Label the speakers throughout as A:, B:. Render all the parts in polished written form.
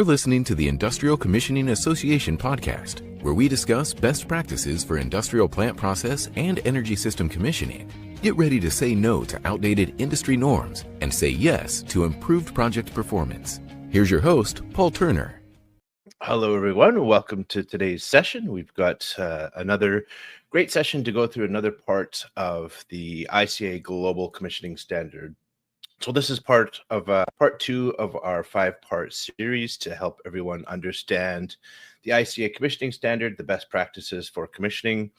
A: You're listening to the Industrial Commissioning Association podcast, where we discuss best practices for industrial plant process and energy system commissioning. Get ready to say no to outdated industry norms and say yes to improved project performance. Here's your host, Paul Turner.
B: Hello, everyone. Welcome to today's session. We've got another great session to go through another part of the ICA Global Commissioning Standard. So this is part two of our 5-part series to help everyone understand the ICA Commissioning Standard, the best practices for commissioning,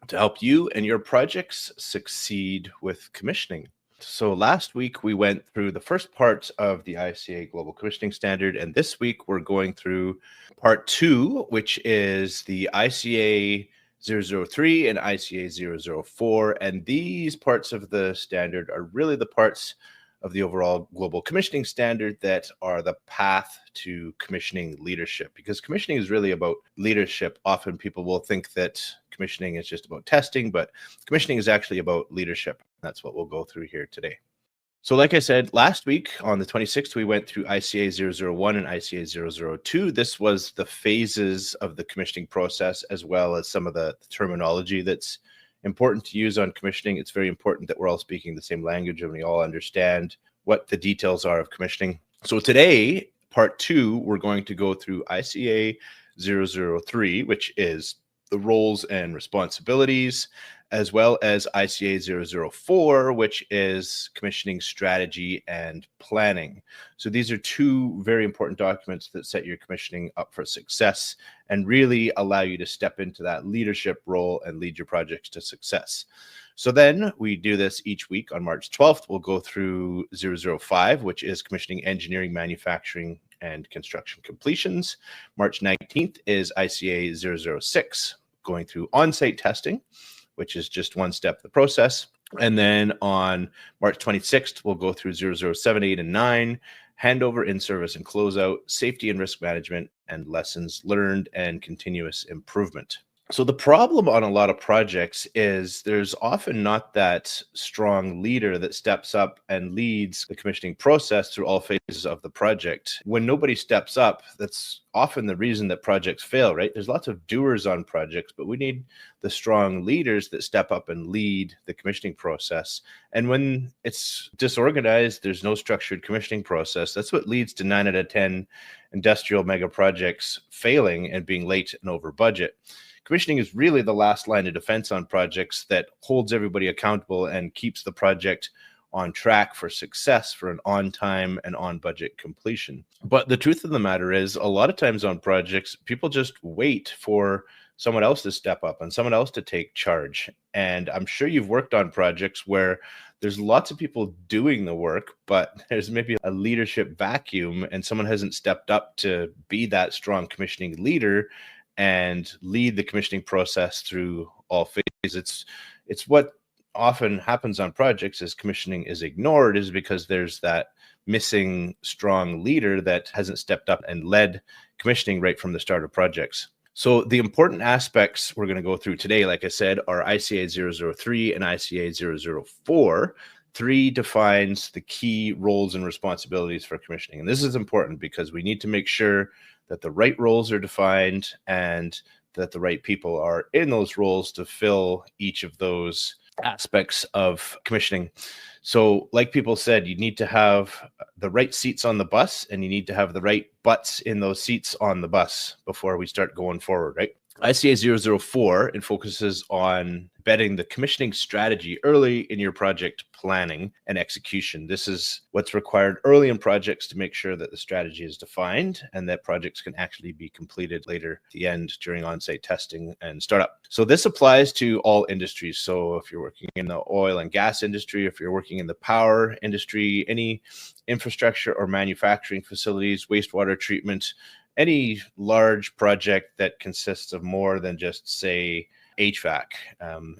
B: to help you and your projects succeed with commissioning. So last week we went through the first part of the ICA Global Commissioning Standard, and this week we're going through part 2, which is the ICA 003 and ICA 004, and these parts of the standard are really the parts of the overall global commissioning standard that are the path to commissioning leadership, because commissioning is really about leadership. Often people will think that commissioning is just about testing, but commissioning is actually about leadership. That's what we'll go through here today. So like I said, last week on the 26th, we went through ICA 001 and ICA 002. This was the phases of the commissioning process, as well as some of the terminology that's important to use on commissioning. It's very important that we're all speaking the same language and we all understand what the details are of commissioning. So today, part 2, we're going to go through ICA 003, which is the roles and responsibilities, as well as ICA 004, which is commissioning strategy and planning. So these are two very important documents that set your commissioning up for success and really allow you to step into that leadership role and lead your projects to success. So then we do this each week. On March 12th, we'll go through 005, which is commissioning engineering, manufacturing, and construction completions. March 19th is ICA 006, going through on-site testing, which is just one step of the process. And then on March 26th, we'll go through 007, 8, and 9, handover, in-service, and closeout, safety and risk management, and lessons learned and continuous improvement. So the problem on a lot of projects is there's often not that strong leader that steps up and leads the commissioning process through all phases of the project. When nobody steps up, that's often the reason that projects fail, right? There's lots of doers on projects, but we need the strong leaders that step up and lead the commissioning process. And when it's disorganized, there's no structured commissioning process. That's what leads to 9 out of 10 industrial mega projects failing and being late and over budget. Commissioning is really the last line of defense on projects that holds everybody accountable and keeps the project on track for success for an on-time and on-budget completion. But the truth of the matter is, a lot of times on projects, people just wait for someone else to step up and someone else to take charge. And I'm sure you've worked on projects where there's lots of people doing the work, but there's maybe a leadership vacuum and someone hasn't stepped up to be that strong commissioning leader and lead the commissioning process through all phases. It's what often happens on projects is commissioning is ignored, is because there's that missing strong leader that hasn't stepped up and led commissioning right from the start of projects. So the important aspects we're going to go through today, like I said, are ICA 003 and ICA 004. 3 defines the key roles and responsibilities for commissioning. And this is important because we need to make sure that the right roles are defined and that the right people are in those roles to fill each of those aspects of commissioning. So like people said, you need to have the right seats on the bus and you need to have the right butts in those seats on the bus before we start going forward, right? ICA 004, it focuses on embedding the commissioning strategy early in your project planning and execution. This is what's required early in projects to make sure that the strategy is defined and that projects can actually be completed later at the end during on-site testing and startup. So this applies to all industries. So if you're working in the oil and gas industry, if you're working in the power industry, any infrastructure or manufacturing facilities, wastewater treatment, any large project that consists of more than just, say, HVAC,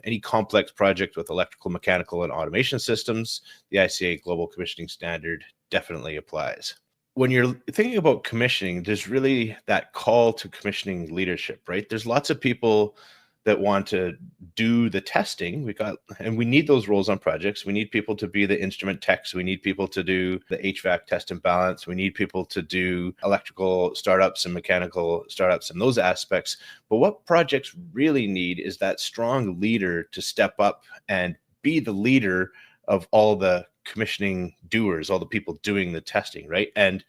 B: any complex project with electrical, mechanical, and automation systems, the ICA Global Commissioning Standard definitely applies. When you're thinking about commissioning, there's really that call to commissioning leadership, right? There's lots of people that want to do the testing. And we need those roles on projects. We need people to be the instrument techs. We need people to do the HVAC test and balance. We need people to do electrical startups and mechanical startups and those aspects. But what projects really need is that strong leader to step up and be the leader of all the commissioning doers, all the people doing the testing, right? And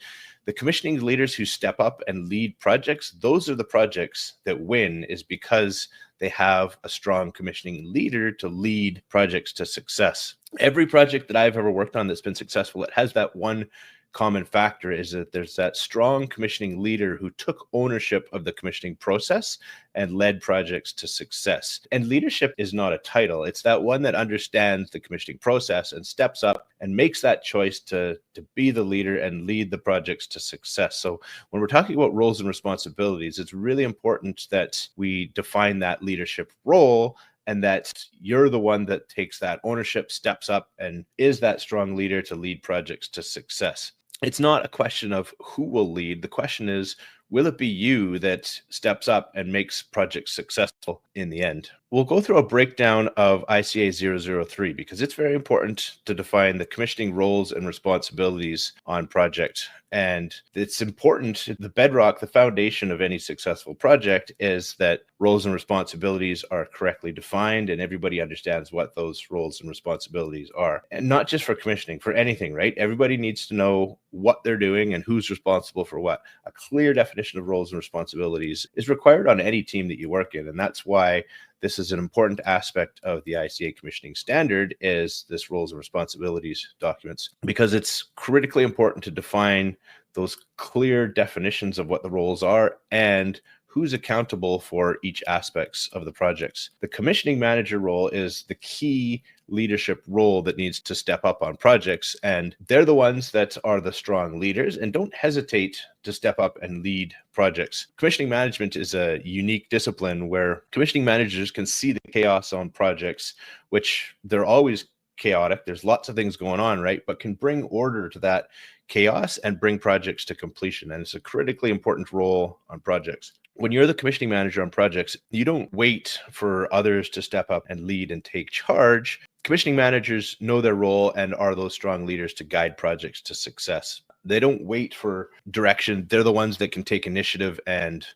B: the commissioning leaders who step up and lead projects, those are the projects that win, is because they have a strong commissioning leader to lead projects to success. Every project that I've ever worked on that's been successful, it has that one common factor, is that there's that strong commissioning leader who took ownership of the commissioning process and led projects to success. And leadership is not a title. It's that one that understands the commissioning process and steps up and makes that choice to be the leader and lead the projects to success. So when we're talking about roles and responsibilities, it's really important that we define that leadership role, and that you're the one that takes that ownership, steps up, and is that strong leader to lead projects to success. It's not a question of who will lead. The question is, will it be you that steps up and makes projects successful in the end? We'll go through a breakdown of ICA 003 because it's very important to define the commissioning roles and responsibilities on project. And it's important, the bedrock, the foundation of any successful project is that roles and responsibilities are correctly defined and everybody understands what those roles and responsibilities are. And not just for commissioning, for anything, right? Everybody needs to know what they're doing and who's responsible for what. A clear definition of roles and responsibilities is required on any team that you work in. And that's why this is an important aspect of the ICA commissioning standard, is this roles and responsibilities documents, because it's critically important to define those clear definitions of what the roles are and who's accountable for each aspects of the projects. The commissioning manager role is the key leadership role that needs to step up on projects, and they're the ones that are the strong leaders and don't hesitate to step up and lead projects. Commissioning management is a unique discipline where commissioning managers can see the chaos on projects, which they're always chaotic. There's lots of things going on, right? But can bring order to that chaos and bring projects to completion. And it's a critically important role on projects. When you're the commissioning manager on projects, you don't wait for others to step up and lead and take charge. Commissioning managers know their role and are those strong leaders to guide projects to success. They don't wait for direction. They're the ones that can take initiative and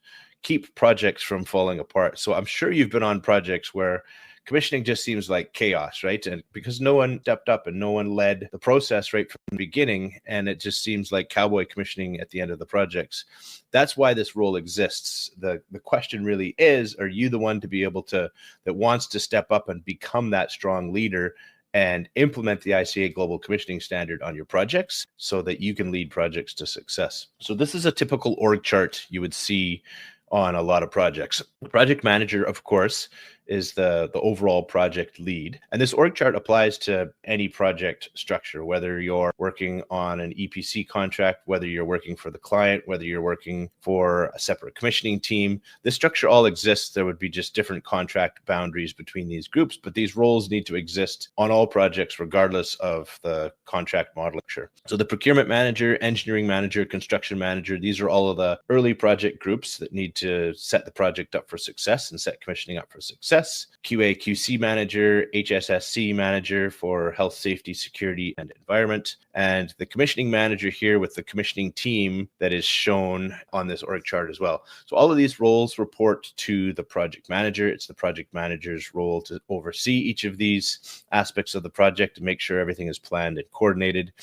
B: keep projects from falling apart. So I'm sure you've been on projects where commissioning just seems like chaos, right? And because no one stepped up and no one led the process right from the beginning, and it just seems like cowboy commissioning at the end of the projects. That's why this role exists. The question really is, are you the one to be able to, that wants to step up and become that strong leader and implement the ICA Global Commissioning Standard on your projects so that you can lead projects to success? So this is a typical org chart you would see on a lot of projects. The project manager, of course, is the overall project lead. And this org chart applies to any project structure, whether you're working on an EPC contract, whether you're working for the client, whether you're working for a separate commissioning team. This structure all exists. There would be just different contract boundaries between these groups, but these roles need to exist on all projects regardless of the contract model. So the procurement manager, engineering manager, construction manager, these are all of the early project groups that need to set the project up for success and set commissioning up for success. QA, QC manager, HSSC manager for health, safety, security, and environment. And the commissioning manager here with the commissioning team that is shown on this org chart as well. So all of these roles report to the project manager. It's the project manager's role to oversee each of these aspects of the project and make sure everything is planned and coordinated.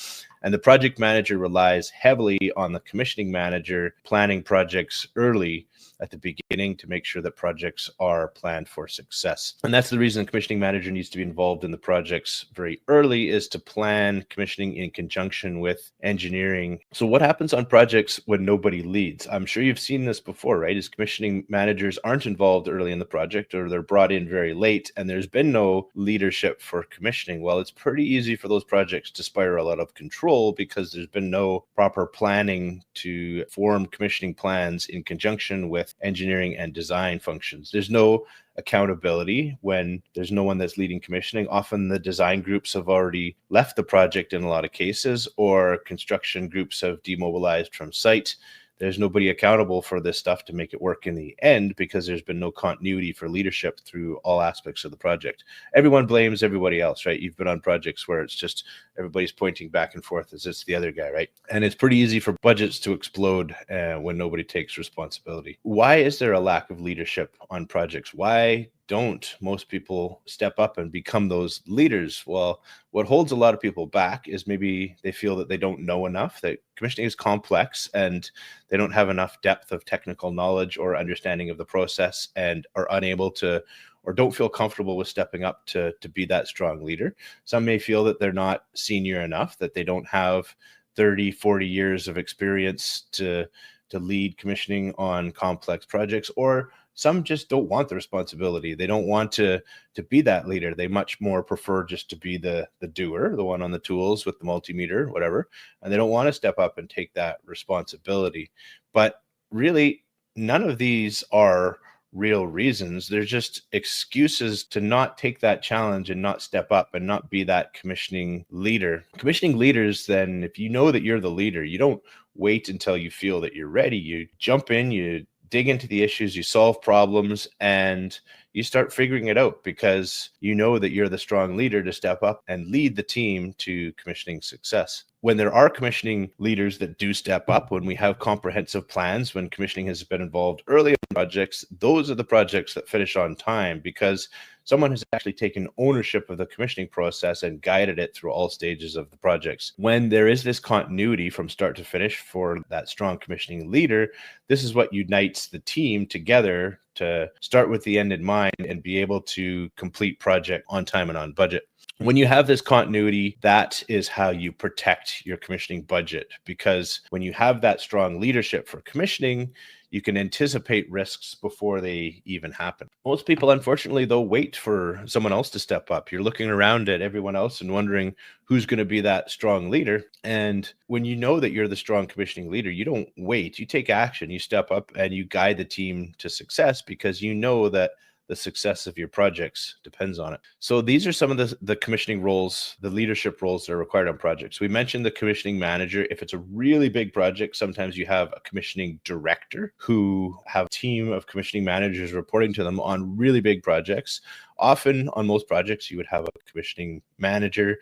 B: And the project manager relies heavily on the commissioning manager planning projects early at the beginning to make sure that projects are planned for success. And that's the reason the commissioning manager needs to be involved in the projects very early, is to plan commissioning in conjunction with engineering. So what happens on projects when nobody leads? I'm sure you've seen this before, right? Is commissioning managers aren't involved early in the project, or they're brought in very late and there's been no leadership for commissioning. Well, it's pretty easy for those projects to spiral out of control because there's been no proper planning to form commissioning plans in conjunction with engineering and design functions. There's no accountability when there's no one that's leading commissioning. Often the design groups have already left the project in a lot of cases, or construction groups have demobilized from site. there's nobody accountable for this stuff to make it work in the end because there's been no continuity for leadership through all aspects of the project. Everyone blames everybody else, right? You've been on projects where it's just everybody's pointing back and forth as it's the other guy, right? And it's pretty easy for budgets to explode when nobody takes responsibility. Why is there a lack of leadership on projects? Why don't most people step up and become those leaders? Well, what holds a lot of people back is maybe they feel that they don't know enough, that commissioning is complex and they don't have enough depth of technical knowledge or understanding of the process and are unable to or don't feel comfortable with stepping up to be that strong leader. Some may feel that they're not senior enough, that they don't have 30, 40 years of experience to lead commissioning on complex projects, or some just don't want the responsibility. They don't want to be that leader. They much more prefer just to be the doer, the one on the tools with the multimeter, whatever, and they don't want to step up and take that responsibility. But really, none of these are real reasons. They're just excuses to not take that challenge and not step up and not be that commissioning leader. Commissioning leaders, then, if you know that you're the leader, you don't wait until you feel that you're ready. You jump in, you dig into the issues, you solve problems, and you start figuring it out because you know that you're the strong leader to step up and lead the team to commissioning success. When there are commissioning leaders that do step up, when we have comprehensive plans, when commissioning has been involved early in projects, those are the projects that finish on time because someone has actually taken ownership of the commissioning process and guided it through all stages of the projects. When there is this continuity from start to finish for that strong commissioning leader, this is what unites the team together to start with the end in mind and be able to complete project on time and on budget. When you have this continuity, that is how you protect your commissioning budget, because when you have that strong leadership for commissioning, you can anticipate risks before they even happen. Most people, unfortunately, though, wait for someone else to step up. You're looking around at everyone else and wondering who's going to be that strong leader. And when you know that you're the strong commissioning leader, you don't wait. You take action, you step up, and you guide the team to success because you know that the success of your projects depends on it. So these are some of the commissioning roles, the leadership roles that are required on projects. We mentioned the commissioning manager. If it's a really big project, sometimes you have a commissioning director who have a team of commissioning managers reporting to them on really big projects. Often on most projects, you would have a commissioning manager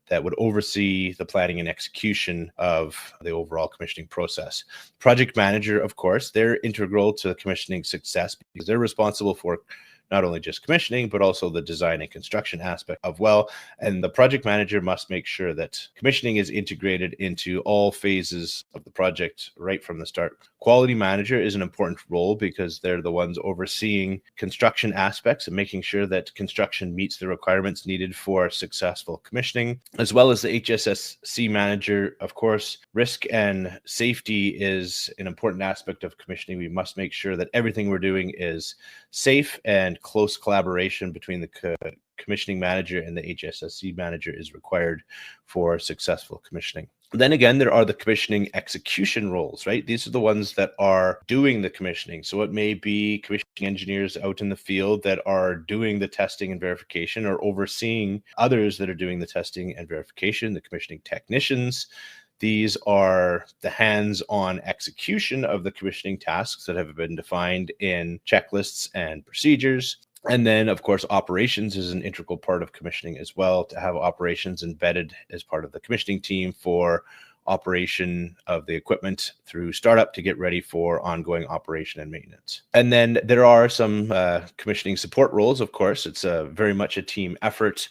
B: that would oversee the planning and execution of the overall commissioning process. Project manager, of course, they're integral to the commissioning success because they're responsible for not only just commissioning, but also the design and construction aspect of well. And the project manager must make sure that commissioning is integrated into all phases of the project right from the start. Quality manager is an important role because they're the ones overseeing construction aspects and making sure that construction meets the requirements needed for successful commissioning, as well as the HSSC manager. Of course, risk and safety is an important aspect of commissioning. We must make sure that everything we're doing is safe, and close collaboration between the commissioning manager and the HSSC manager is required for successful commissioning. Then again, there are the commissioning execution roles, right? These are the ones that are doing the commissioning. So it may be commissioning engineers out in the field that are doing the testing and verification, or overseeing others that are doing the testing and verification, the commissioning technicians. These are the hands-on execution of the commissioning tasks that have been defined in checklists and procedures. And then, of course, operations is an integral part of commissioning as well, to have operations embedded as part of the commissioning team for operation of the equipment through startup to get ready for ongoing operation and maintenance. And then there are some commissioning support roles, of course. It's very much a team effort.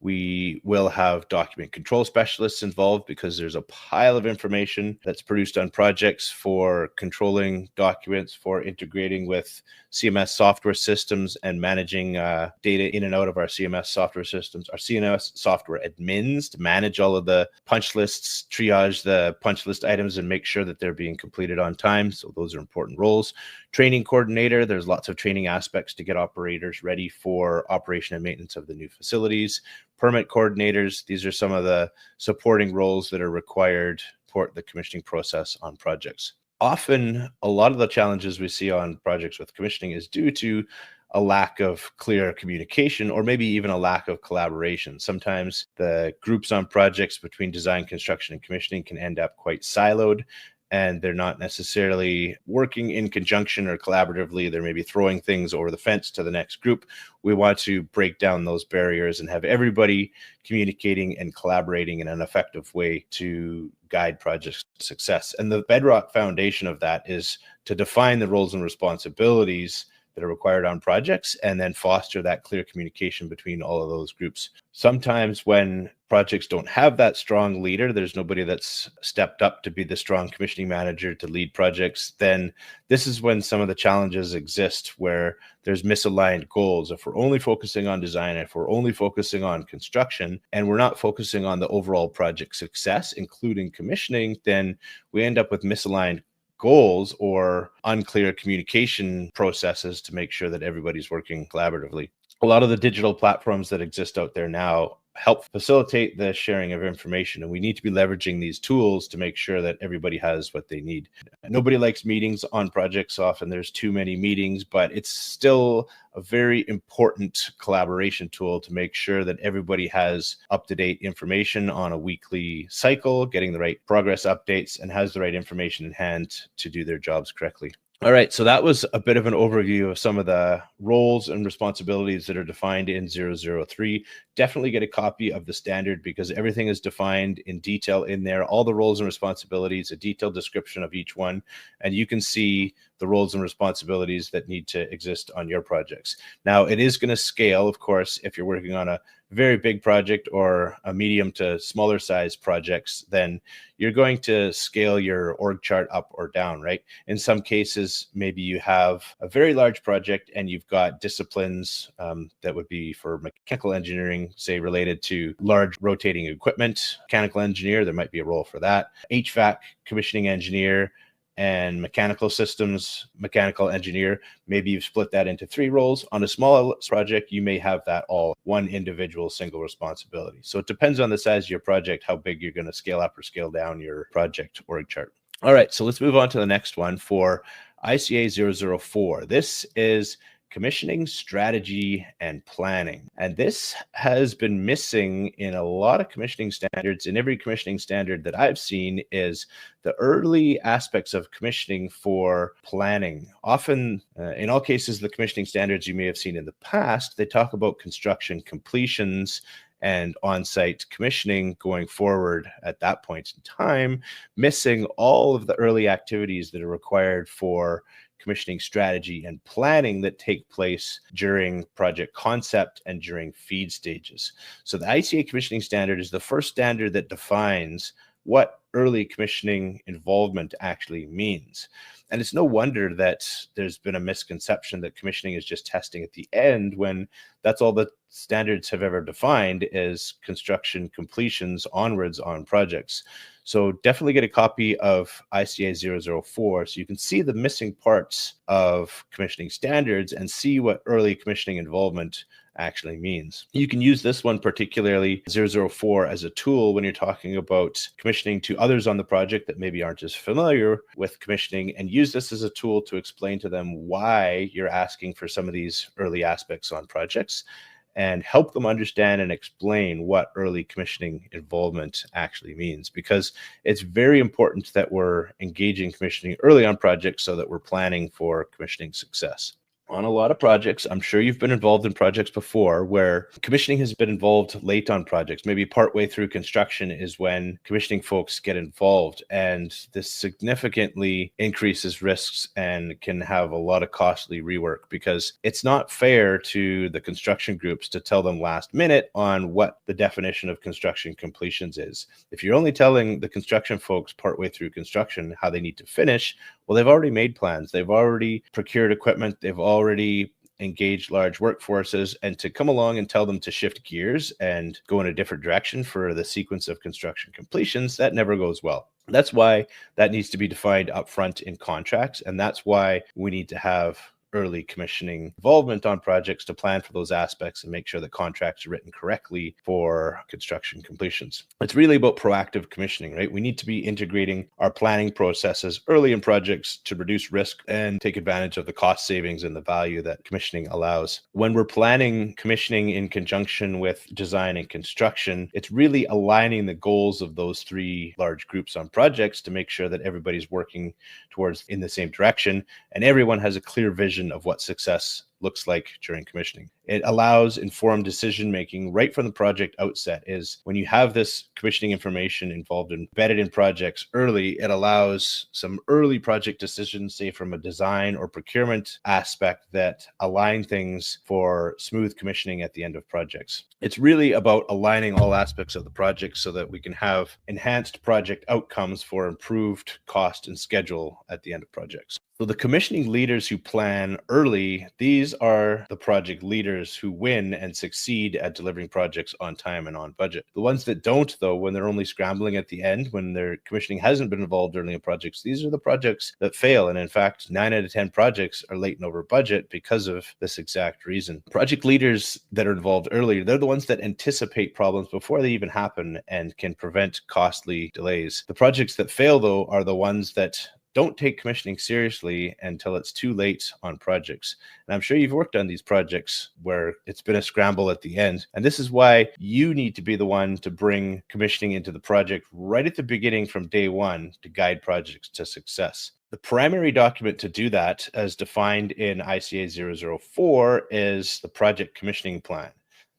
B: We will have document control specialists involved because there's a pile of information that's produced on projects for controlling documents, for integrating with CMS software systems and managing data in and out of our CMS software systems, our CMS software admins to manage all of the punch lists, triage the punch list items and make sure that they're being completed on time. So those are important roles. Training coordinator, there's lots of training aspects to get operators ready for operation and maintenance of the new facilities. Permit coordinators, these are some of the supporting roles that are required for the commissioning process on projects. Often, a lot of the challenges we see on projects with commissioning is due to a lack of clear communication, or maybe even a lack of collaboration. Sometimes the groups on projects between design, construction, and commissioning can end up quite siloed, and they're not necessarily working in conjunction or collaboratively. They're maybe throwing things over the fence to the next group. We want to break down those barriers and have everybody communicating and collaborating in an effective way to guide project success. And the bedrock foundation of that is to define the roles and responsibilities that are required on projects, and then foster that clear communication between all of those groups. Sometimes when projects don't have that strong leader, there's nobody that's stepped up to be the strong commissioning manager to lead projects, then this is when some of the challenges exist, where there's misaligned goals. If we're only focusing on design, if we're only focusing on construction, and we're not focusing on the overall project success, including commissioning, then we end up with misaligned goals or unclear communication processes to make sure that everybody's working collaboratively. A lot of the digital platforms that exist out there now help facilitate the sharing of information, and we need to be leveraging these tools to make sure that everybody has what they need. Nobody likes meetings on projects. Often there's too many meetings, but it's still a very important collaboration tool to make sure that everybody has up-to-date information on a weekly cycle, getting the right progress updates, and has the right information in hand to do their jobs correctly. All right, so that was a bit of an overview of some of the roles and responsibilities that are defined in 003. Definitely get a copy of the standard, because everything is defined in detail in there, all the roles and responsibilities, a detailed description of each one, and you can see the roles and responsibilities that need to exist on your projects. Now, it is going to scale, of course, if you're working on a very big project or a medium to smaller size projects, then you're going to scale your org chart up or down, right? In some cases, maybe you have a very large project and you've got disciplines that would be for mechanical engineering, say related to large rotating equipment. Mechanical engineer, there might be a role for that. HVAC, commissioning engineer, and mechanical systems, mechanical engineer. Maybe you've split that into 3 roles. On a small project, you may have that all one individual single responsibility. So it depends on the size of your project, how big you're going to scale up or scale down your project org chart. All right, so let's move on to the next one for ICA 004. This is commissioning strategy and planning. And this has been missing in a lot of commissioning standards. In every commissioning standard that I've seen is the early aspects of commissioning for planning. Often, in all cases, the commissioning standards you may have seen in the past, they talk about construction completions and on-site commissioning going forward at that point in time, missing all of the early activities that are required for commissioning strategy and planning that take place during project concept and during feed stages. So the ICA commissioning standard is the first standard that defines what early commissioning involvement actually means. And it's no wonder that there's been a misconception that commissioning is just testing at the end, when that's all the standards have ever defined is construction completions onwards on projects. So definitely get a copy of ICA 004 so you can see the missing parts of commissioning standards and see what early commissioning involvement actually means. You can use this one, particularly 004, as a tool when you're talking about commissioning to others on the project that maybe aren't as familiar with commissioning, and use this as a tool to explain to them why you're asking for some of these early aspects on projects, and help them understand and explain what early commissioning involvement actually means, because it's very important that we're engaging commissioning early on projects so that we're planning for commissioning success. On a lot of projects, I'm sure you've been involved in projects before where commissioning has been involved late on projects. Maybe partway through construction is when commissioning folks get involved, and this significantly increases risks and can have a lot of costly rework, because it's not fair to the construction groups to tell them last minute on what the definition of construction completions is. If you're only telling the construction folks partway through construction how they need to finish, well, they've already made plans, they've already procured equipment, they've already engaged large workforces, and to come along and tell them to shift gears and go in a different direction for the sequence of construction completions, that never goes well. That's why that needs to be defined up front in contracts, and that's why we need to have early commissioning involvement on projects to plan for those aspects and make sure that contracts are written correctly for construction completions. It's really about proactive commissioning, right? We need to be integrating our planning processes early in projects to reduce risk and take advantage of the cost savings and the value that commissioning allows. When we're planning commissioning in conjunction with design and construction, it's really aligning the goals of those three large groups on projects to make sure that everybody's working towards in the same direction and everyone has a clear vision of what success looks like during commissioning. It allows informed decision making right from the project outset. Is when you have this commissioning information embedded in projects early, it allows some early project decisions, say from a design or procurement aspect, that align things for smooth commissioning at the end of projects. It's really about aligning all aspects of the project so that we can have enhanced project outcomes for improved cost and schedule at the end of projects. So the commissioning leaders who plan early, these are the project leaders who win and succeed at delivering projects on time and on budget. The ones that don't, though, when they're only scrambling at the end, when their commissioning hasn't been involved early in projects, these are the projects that fail. And in fact, 9 out of 10 projects are late and over budget because of this exact reason. Project leaders that are involved early, they're the ones that anticipate problems before they even happen and can prevent costly delays. The projects that fail, though, are the ones that don't take commissioning seriously until it's too late on projects. And I'm sure you've worked on these projects where it's been a scramble at the end. And this is why you need to be the one to bring commissioning into the project right at the beginning from day one to guide projects to success. The primary document to do that, as defined in ICA 004, is the project commissioning plan.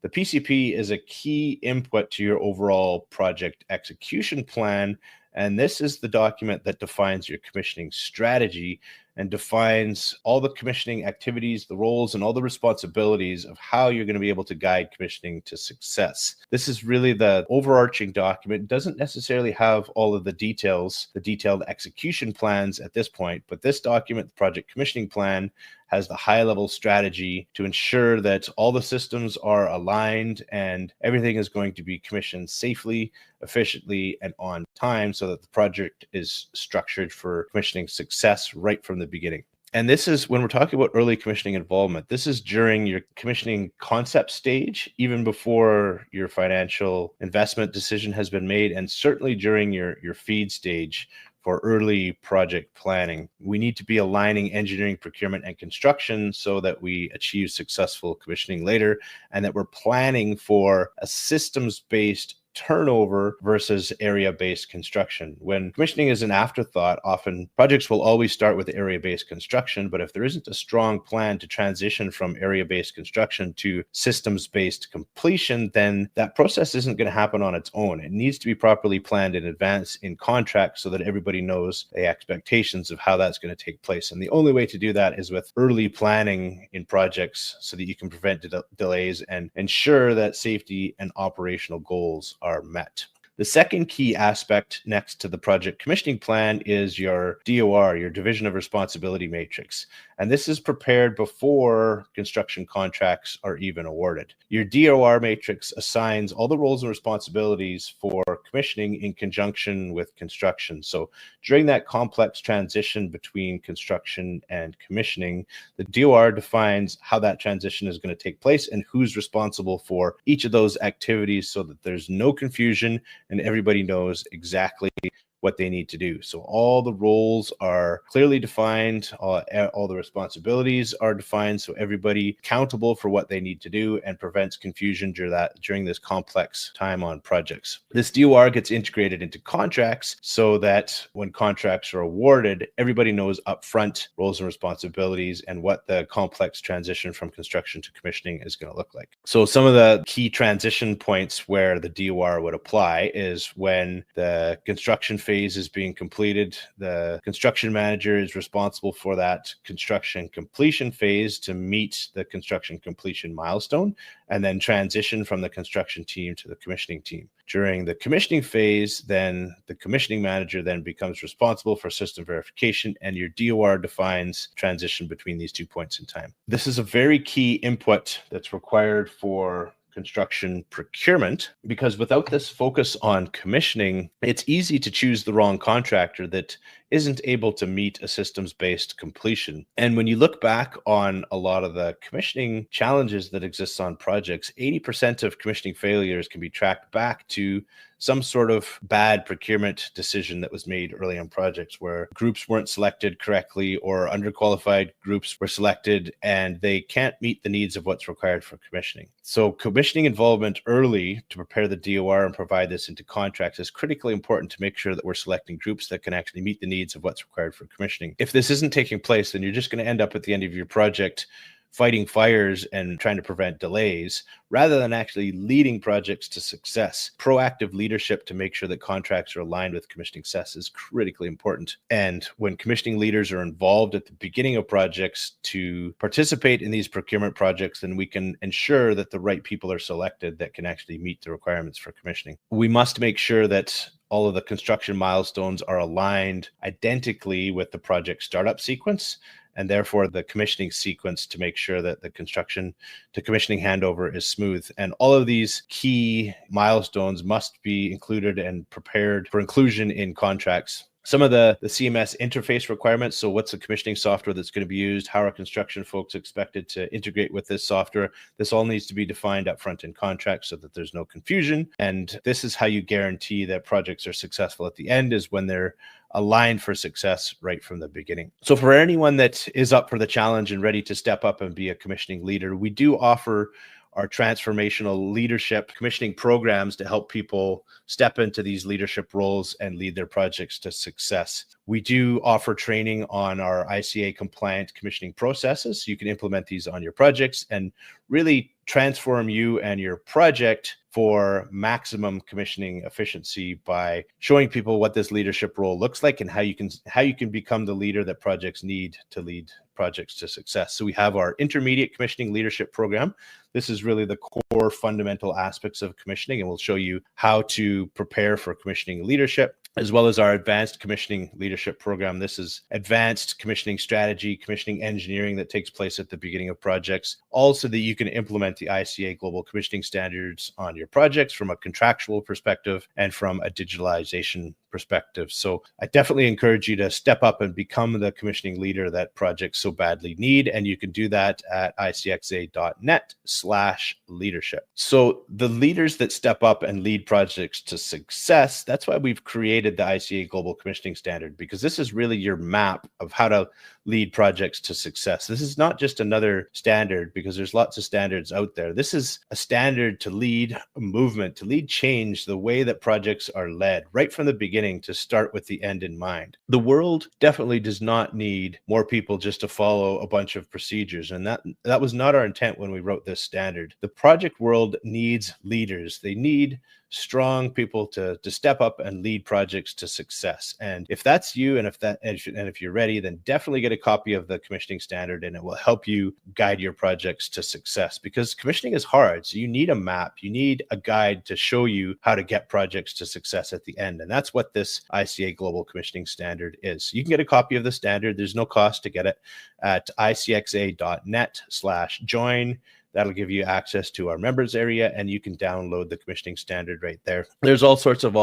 B: The PCP is a key input to your overall project execution plan. And this is the document that defines your commissioning strategy and defines all the commissioning activities, the roles, and all the responsibilities of how you're going to be able to guide commissioning to success. This is really the overarching document. It doesn't necessarily have all of the details, the detailed execution plans at this point, but this document, the project commissioning plan, has the high-level strategy to ensure that all the systems are aligned and everything is going to be commissioned safely, efficiently, and on time so that the project is structured for commissioning success right from the beginning. And this is when we're talking about early commissioning involvement, this is during your commissioning concept stage, even before your financial investment decision has been made, and certainly during your feed stage for early project planning. We need to be aligning engineering, procurement, and construction so that we achieve successful commissioning later, and that we're planning for a systems-based turnover versus area-based construction. When commissioning is an afterthought, often projects will always start with area-based construction, but if there isn't a strong plan to transition from area-based construction to systems-based completion, then that process isn't going to happen on its own. It needs to be properly planned in advance in contract so that everybody knows the expectations of how that's going to take place. And the only way to do that is with early planning in projects so that you can prevent delays and ensure that safety and operational goals are met. The second key aspect next to the project commissioning plan is your DOR, your Division of Responsibility Matrix. And this is prepared before construction contracts are even awarded. Your DOR matrix assigns all the roles and responsibilities for commissioning in conjunction with construction. So during that complex transition between construction and commissioning, the DOR defines how that transition is going to take place and who's responsible for each of those activities so that there's no confusion and everybody knows exactly what they need to do. So all the roles are clearly defined, all the responsibilities are defined, so everybody accountable for what they need to do and prevents confusion during this complex time on projects. This DOR gets integrated into contracts so that when contracts are awarded, everybody knows upfront roles and responsibilities and what the complex transition from construction to commissioning is going to look like. So some of the key transition points where the DOR would apply is when the construction phase is being completed. The construction manager is responsible for that construction completion phase to meet the construction completion milestone and then transition from the construction team to the commissioning team. During the commissioning phase, then the commissioning manager then becomes responsible for system verification, and your DOR defines transition between these 2 points in time. This is a very key input that's required for construction procurement, because without this focus on commissioning, it's easy to choose the wrong contractor that isn't able to meet a systems-based completion. And when you look back on a lot of the commissioning challenges that exist on projects, 80% of commissioning failures can be tracked back to some sort of bad procurement decision that was made early on projects, where groups weren't selected correctly or underqualified groups were selected and they can't meet the needs of what's required for commissioning. So commissioning involvement early to prepare the DOR and provide this into contracts is critically important to make sure that we're selecting groups that can actually meet the needs of what's required for commissioning. If this isn't taking place, then you're just going to end up at the end of your project fighting fires and trying to prevent delays rather than actually leading projects to success. Proactive leadership to make sure that contracts are aligned with commissioning success is critically important. And when commissioning leaders are involved at the beginning of projects to participate in these procurement projects, then we can ensure that the right people are selected that can actually meet the requirements for commissioning. We must make sure that all of the construction milestones are aligned identically with the project startup sequence, and therefore the commissioning sequence, to make sure that the construction to commissioning handover is smooth. And all of these key milestones must be included and prepared for inclusion in contracts. Some of the CMS interface requirements. So what's the commissioning software that's going to be used? How are construction folks expected to integrate with this software? This all needs to be defined up front in contracts so that there's no confusion. And this is how you guarantee that projects are successful at the end, is when they're aligned for success right from the beginning. So for anyone that is up for the challenge and ready to step up and be a commissioning leader, we do offer our transformational leadership commissioning programs to help people step into these leadership roles and lead their projects to success. We do offer training on our ICA compliant commissioning processes. You can implement these on your projects and really transform you and your project for maximum commissioning efficiency by showing people what this leadership role looks like and how you can become the leader that projects need to lead projects to success. So we have our intermediate commissioning leadership program. This is really the core fundamental aspects of commissioning, and we'll show you how to prepare for commissioning leadership, as well as our advanced commissioning leadership program. This is advanced commissioning strategy, commissioning engineering that takes place at the beginning of projects, all so that you can implement the ICA Global Commissioning Standards on your projects from a contractual perspective and from a digitalization perspective. So I definitely encourage you to step up and become the commissioning leader that projects so badly need. And you can do that at icxa.net/leadership. So the leaders that step up and lead projects to success, that's why we've created the ICA Global Commissioning Standard, because this is really your map of how to lead projects to success. This is not just another standard, because there's lots of standards out there. This is a standard to lead a movement, to lead change, the way that projects are led right from the beginning, to start with the end in mind. The world definitely does not need more people just to follow a bunch of procedures. And that was not our intent when we wrote this standard. The project world needs leaders. They need strong people to step up and lead projects to success. And if that's you, and if you're ready, then definitely get a copy of the commissioning standard, and it will help you guide your projects to success, because commissioning is hard. So you need a map, you need a guide to show you how to get projects to success at the end. And that's what this ICA Global Commissioning Standard is. You can get a copy of the standard. There's no cost to get it at icxa.net/join. That'll give you access to our members area, and you can download the commissioning standard right there. There's all sorts of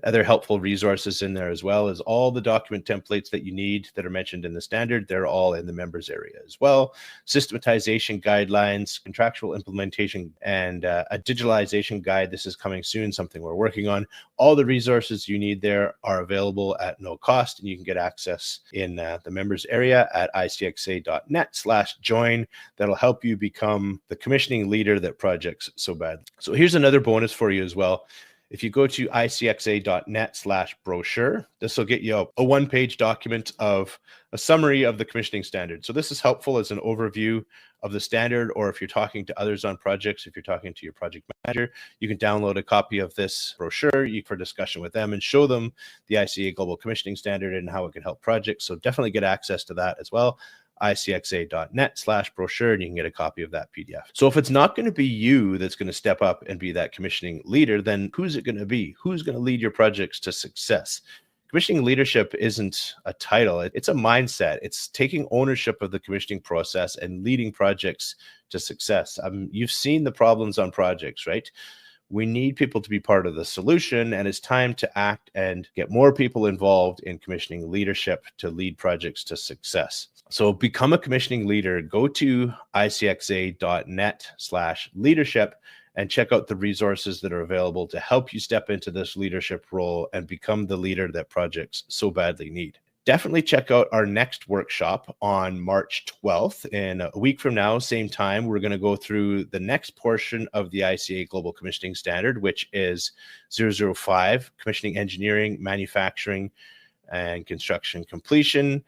B: other helpful resources in there, as well as all the document templates that you need that are mentioned in the standard. They're all in the members area as well. Systematization guidelines, contractual implementation, and a digitalization guide. This is coming soon, something we're working on. All the resources you need there are available at no cost, and you can get access in the members area at icxa.net/join. That'll help you become the commissioning leader that projects so bad. So here's another bonus for you as well. If you go to icxa.net/brochure, this will get you a one-page document of a summary of the commissioning standard. So this is helpful as an overview of the standard, or if you're talking to others on projects, if you're talking to your project manager, you can download a copy of this brochure for discussion with them and show them the ICA Global Commissioning Standard and how it can help projects. So definitely get access to that as well. icxa.net/brochure, and you can get a copy of that PDF. So if it's not going to be you that's going to step up and be that commissioning leader, then who's it going to be? Who's going to lead your projects to success? Commissioning leadership isn't a title, it's a mindset. It's taking ownership of the commissioning process and leading projects to success. You've seen the problems on projects, right? We need people to be part of the solution, and it's time to act and get more people involved in commissioning leadership to lead projects to success. So become a commissioning leader. Go to icxa.net/leadership and check out the resources that are available to help you step into this leadership role and become the leader that projects so badly need. Definitely check out our next workshop on March 12th. In a week from now, same time, we're going to go through the next portion of the ICA Global Commissioning Standard, which is 005, Commissioning Engineering, Manufacturing, and Construction Completion.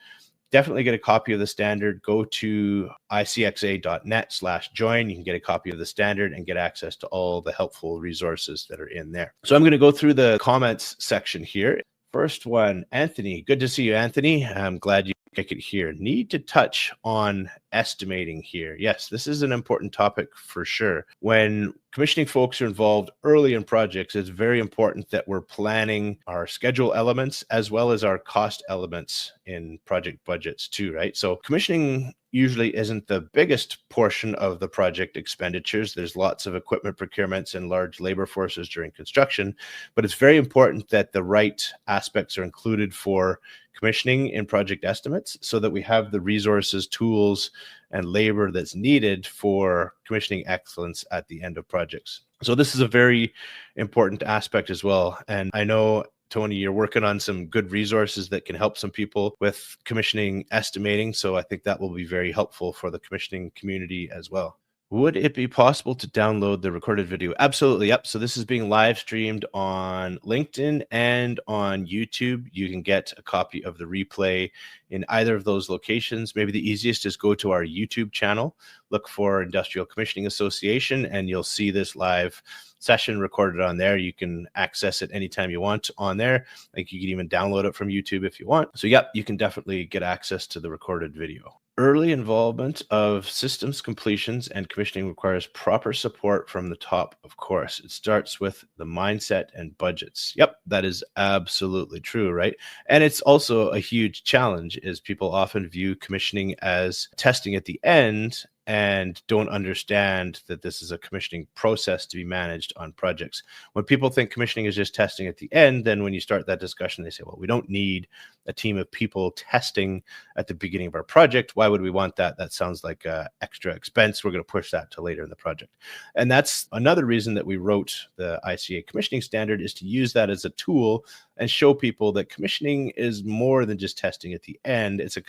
B: Definitely get a copy of the standard. Go to icxa.net/join. You can get a copy of the standard and get access to all the helpful resources that are in there. So I'm going to go through the comments section here. First one, Anthony. Good to see you, Anthony. I'm glad you make it here. Need to touch on estimating here. Yes, this is an important topic for sure. When commissioning folks are involved early in projects, it's very important that we're planning our schedule elements as well as our cost elements in project budgets too, right? So commissioning usually isn't the biggest portion of the project expenditures. There's lots of equipment procurements and large labor forces during construction, but it's very important that the right aspects are included for commissioning in project estimates so that we have the resources, tools, and labor that's needed for commissioning excellence at the end of projects. So this is a very important aspect as well. And I know, Tony, you're working on some good resources that can help some people with commissioning estimating. So I think that will be very helpful for the commissioning community as well. Would it be possible to download the recorded video? Absolutely. Yep. So this is being live streamed on LinkedIn and on YouTube. You can get a copy of the replay in either of those locations. Maybe the easiest is go to our YouTube channel, look for Industrial Commissioning Association, and you'll see this live session recorded on there. You can access it anytime you want on there. Like you can even download it from YouTube if you want. So yep, you can definitely get access to the recorded video. Early involvement of systems completions and commissioning requires proper support from the top, of course. It starts with the mindset and budgets. Yep, that is absolutely true, right? And it's also a huge challenge is people often view commissioning as testing at the end and don't understand that this is a commissioning process to be managed on projects. When people think commissioning is just testing at the end, then when you start that discussion, they say, well, we don't need a team of people testing at the beginning of our project. Why would we want that? That sounds like extra expense. We're going to push that to later in the project. And that's another reason that we wrote the ICA commissioning standard, is to use that as a tool and show people that commissioning is more than just testing at the end. It's a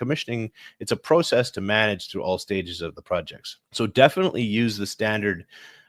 B: process to manage through all stages of the projects. So definitely use the standard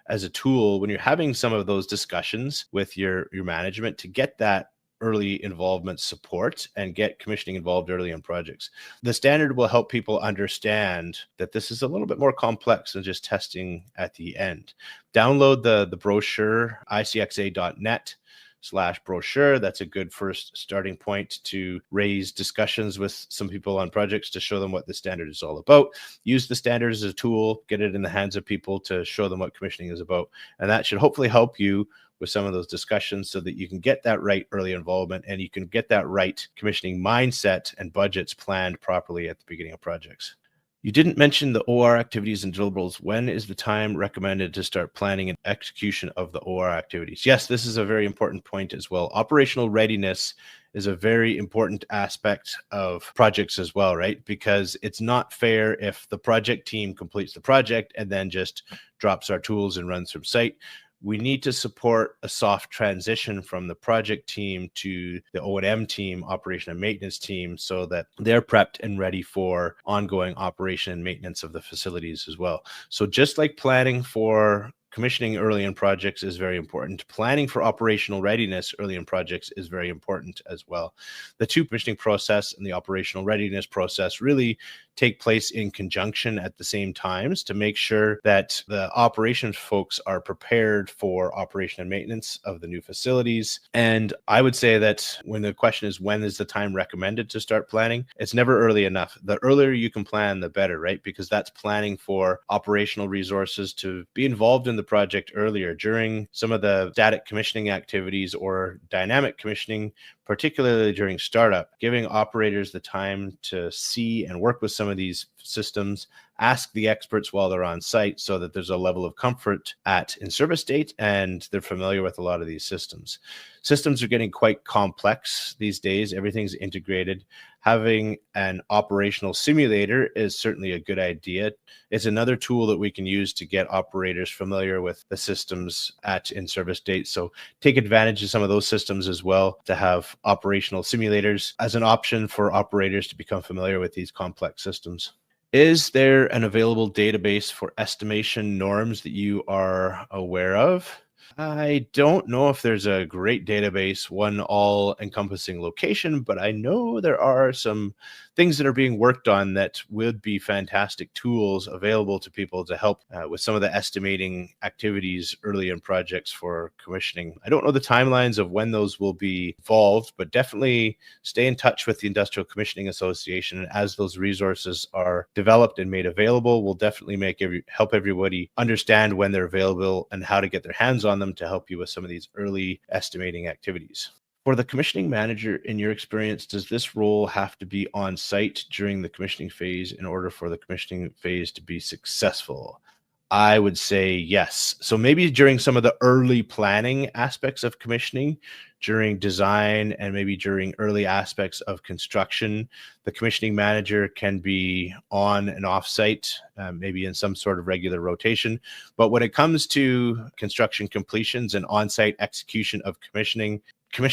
B: as a tool when you're having some of those discussions with your management to get that early involvement support and get commissioning involved early in projects. The standard will help people understand that this is a little bit more complex than just testing at the end. Download the brochure, icxa.net/brochure. That's a good first starting point to raise discussions with some people on projects to show them what the standard is all about. Use the standard as a tool, get it in the hands of people to show them what commissioning is about. And that should hopefully help you with some of those discussions so that you can get that right early involvement and you can get that right commissioning mindset and budgets planned properly at the beginning of projects. You didn't mention the OR activities and deliverables. When is the time recommended to start planning and execution of the OR activities? Yes, this is a very important point as well. Operational readiness is a very important aspect of projects as well, right? Because it's not fair if the project team completes the project and then just drops our tools and runs from site. We need to support a soft transition from the project team to the O&M team, operation and maintenance team, so that they're prepped and ready for ongoing operation and maintenance of the facilities as well. So just like planning for commissioning early in projects is very important, planning for operational readiness early in projects is very important as well. The two, commissioning process and the operational readiness process, really take place in conjunction at the same times to make sure that the operations folks are prepared for operation and maintenance of the new facilities. And I would say that when the question is when is the time recommended to start planning, it's never early enough. The earlier you can plan, the better, right? Because that's planning for operational resources to be involved in the the project earlier during some of the static commissioning activities or dynamic commissioning, particularly during startup, giving operators the time to see and work with some of these systems, ask the experts while they're on site so that there's a level of comfort at in-service date and they're familiar with a lot of these systems. Systems are getting quite complex these days. Everything's integrated. Having an operational simulator is certainly a good idea. It's another tool that we can use to get operators familiar with the systems at in-service date. So take advantage of some of those systems as well to have operational simulators as an option for operators to become familiar with these complex systems. Is there an available database for estimation norms that you are aware of? I don't know if there's a great database, one all-encompassing location, but I know there are some things that are being worked on that would be fantastic tools available to people to help with some of the estimating activities early in projects for commissioning. I don't know the timelines of when those will be evolved, but definitely stay in touch with the Industrial Commissioning Association. And as those resources are developed and made available, we'll definitely help everybody understand when they're available and how to get their hands on them to help you with some of these early estimating activities. For the commissioning manager, in your experience, does this role have to be on site during the commissioning phase in order for the commissioning phase to be successful? I would say yes. So maybe during some of the early planning aspects of commissioning, during design, and maybe during early aspects of construction, the commissioning manager can be on and off site, maybe in some sort of regular rotation. But when it comes to construction completions and on-site execution of commissioning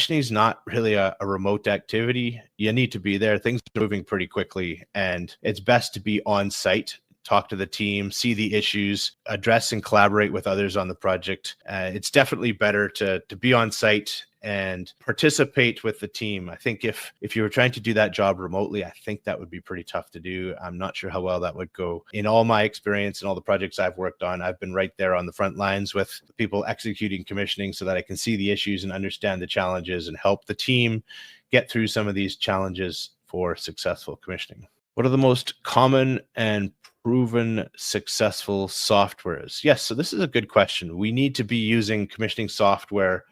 B: is not really a remote activity. You need to be there. Things are moving pretty quickly, and it's best to be on site, talk to the team, see the issues, address and collaborate with others on the project. It's definitely better to be on site and participate with the team. I think if you were trying to do that job remotely, I think that would be pretty tough to do. I'm not sure how well that would go. In all my experience and all the projects I've worked on, I've been right there on the front lines with people executing commissioning so that I can see the issues and understand the challenges and help the team get through some of these challenges for successful commissioning. What are the most common and proven successful softwares? Yes, so this is a good question. We need to be using commissioning software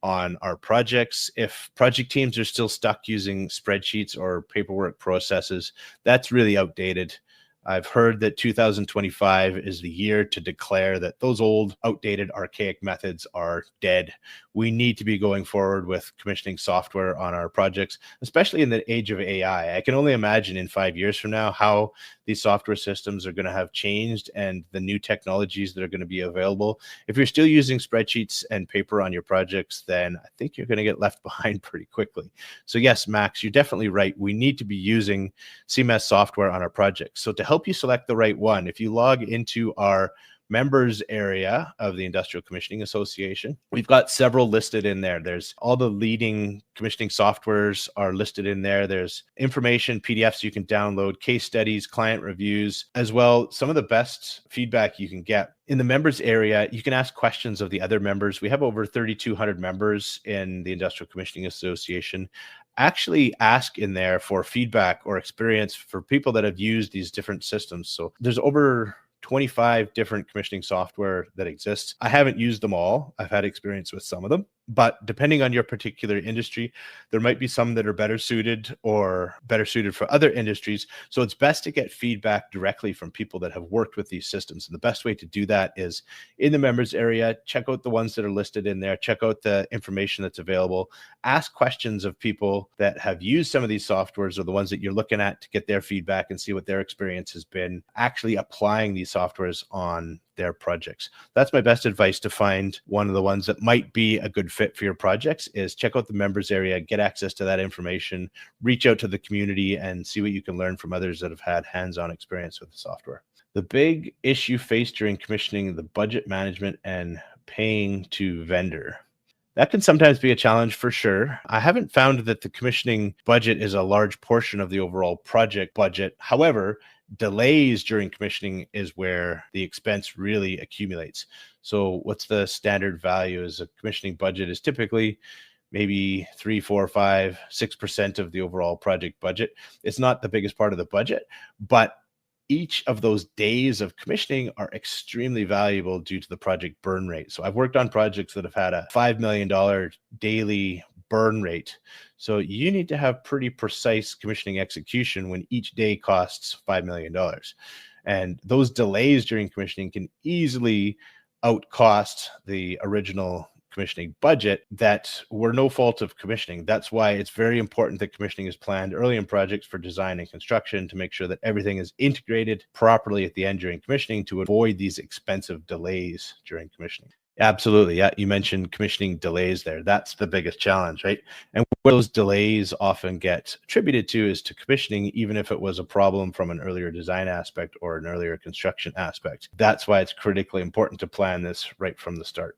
B: on our projects. If project teams are still stuck using spreadsheets or paperwork processes, that's really outdated. I've heard that 2025 is the year to declare that those old, outdated, archaic methods are dead. We need to be going forward with commissioning software on our projects, especially in the age of AI. I can only imagine in 5 years from now how these software systems are going to have changed and the new technologies that are going to be available. If you're still using spreadsheets and paper on your projects, then I think you're going to get left behind pretty quickly. So yes, Max, you're definitely right. We need to be using CMS software on our projects. So to help you select the right one, if you log into our members area of the Industrial Commissioning Association, we've got several listed in there. There's all the leading commissioning softwares are listed in there. There's information, PDFs you can download, case studies, client reviews, as well. Some of the best feedback you can get. In the members area, you can ask questions of the other members. We have over 3,200 members in the Industrial Commissioning Association. Actually ask in there for feedback or experience for people that have used these different systems. So there's over 25 different commissioning software that exists. I haven't used them all. I've had experience with some of them, but depending on your particular industry, there might be some that are better suited or better suited for other industries. So it's best to get feedback directly from people that have worked with these systems. And the best way to do that is in the members area, check out the ones that are listed in there, check out the information that's available, ask questions of people that have used some of these softwares or the ones that you're looking at to get their feedback and see what their experience has been actually applying these softwares on their projects. That's my best advice to find one of the ones that might be a good fit for your projects is check out the members area, get access to that information, reach out to the community and see what you can learn from others that have had hands-on experience with the software. The big issue faced during commissioning, the budget management and paying to vendor. That can sometimes be a challenge for sure. I haven't found that the commissioning budget is a large portion of the overall project budget. However, delays during commissioning is where the expense really accumulates. So what's the standard value is a commissioning budget is typically maybe 3, 4, 5, 6% of the overall project budget. It's not the biggest part of the budget, but each of those days of commissioning are extremely valuable due to the project burn rate. So I've worked on projects that have had a $5 million daily burn rate. So you need to have pretty precise commissioning execution when each day costs $5 million. And those delays during commissioning can easily outcost the original commissioning budget that were no fault of commissioning. That's why it's very important that commissioning is planned early in projects for design and construction to make sure that everything is integrated properly at the end during commissioning to avoid these expensive delays during commissioning. Absolutely. Yeah, you mentioned commissioning delays there. That's the biggest challenge, right? And where those delays often get attributed to is to commissioning, even if it was a problem from an earlier design aspect or an earlier construction aspect. That's why it's critically important to plan this right from the start.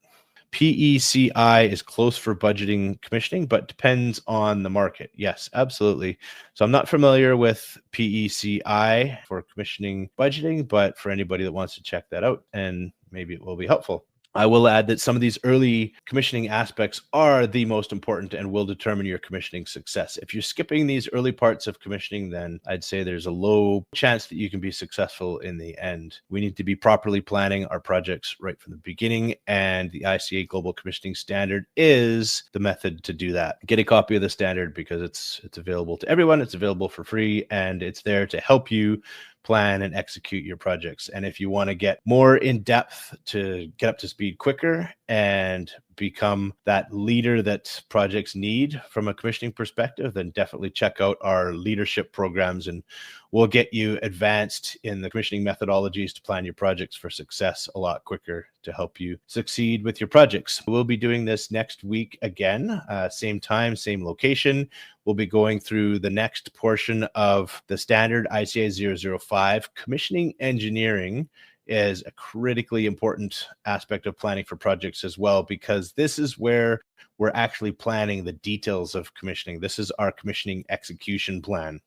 B: PECI is close for budgeting commissioning, but depends on the market. Yes, absolutely. So I'm not familiar with PECI for commissioning budgeting, but for anybody that wants to check that out, and maybe it will be helpful. I will add that some of these early commissioning aspects are the most important and will determine your commissioning success. If you're skipping these early parts of commissioning, then I'd say there's a low chance that you can be successful in the end. We need to be properly planning our projects right from the beginning, and the ICA Global Commissioning Standard is the method to do that. Get a copy of the standard because it's available to everyone. It's available for free, and it's there to help you plan and execute your projects. And if you want to get more in depth to get up to speed quicker and become that leader that projects need from a commissioning perspective, then definitely check out our leadership programs, and we'll get you advanced in the commissioning methodologies to plan your projects for success a lot quicker to help you succeed with your projects. We'll be doing this next week again, same time, same location. We'll be going through the next portion of the standard ICA 005. Commissioning engineering is a critically important aspect of planning for projects as well, because this is where we're actually planning the details of commissioning. This is our commissioning execution plan.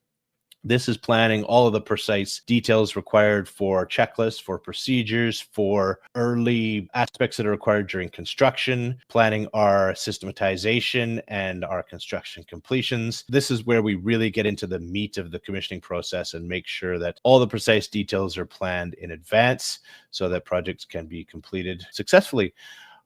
B: This is planning all of the precise details required for checklists, for procedures, for early aspects that are required during construction, planning our systematization and our construction completions. This is where we really get into the meat of the commissioning process and make sure that all the precise details are planned in advance so that projects can be completed successfully.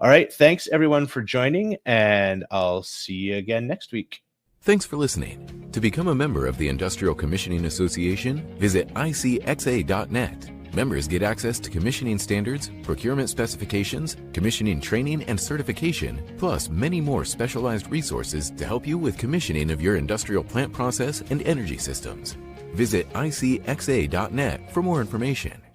B: All right. Thanks, everyone, for joining, and I'll see you again next week.
A: Thanks for listening. To become a member of the Industrial Commissioning Association, visit icxa.net. Members get access to commissioning standards, procurement specifications, commissioning training and certification, plus many more specialized resources to help you with commissioning of your industrial plant process and energy systems. Visit icxa.net for more information.